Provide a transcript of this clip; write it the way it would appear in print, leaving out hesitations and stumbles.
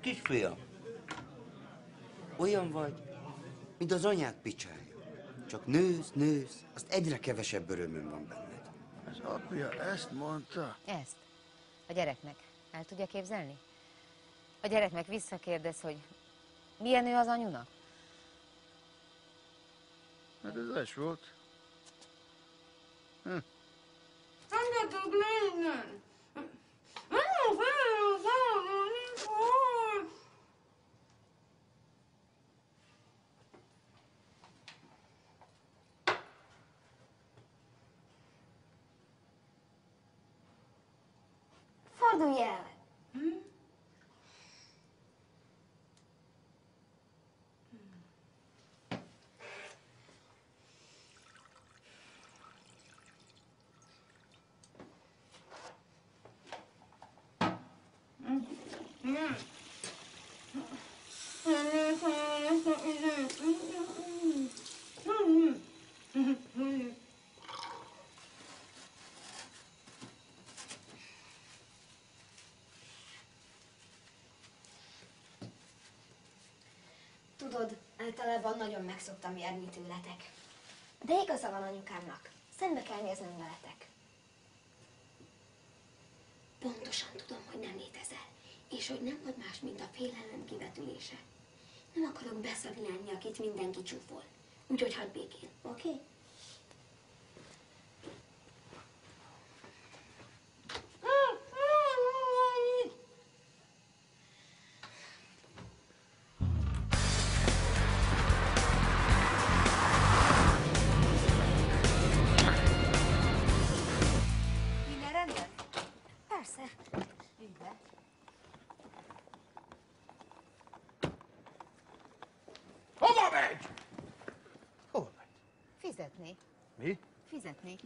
Kisfiam, olyan vagy, mint az anyád picsája. Csak nősz, azt egyre kevesebb örömön van benned. Az apja ezt mondta? Ezt. A gyereknek. El tudja képzelni? A gyereknek visszakérdez, hogy milyen ő az anyunak? Hát ez es volt. Engedjük lényen! Fordulj el! Tudod, általában nagyon meg szoktam járni tőletek. De igaza van anyukámnak. Szembe kell néznünk veletek. Pontosan tudom, hogy nem létezel, és hogy nem vagy más, mint a félelem kivetülése. Nem akarok beszarni lenni, akit mindenki csúfol. Úgyhogy hagyd békén, oké? Okay? Minden rendben? Persze. Ügybe. Hova megy? Hova megy? Fizetni. Mi? Fizetni.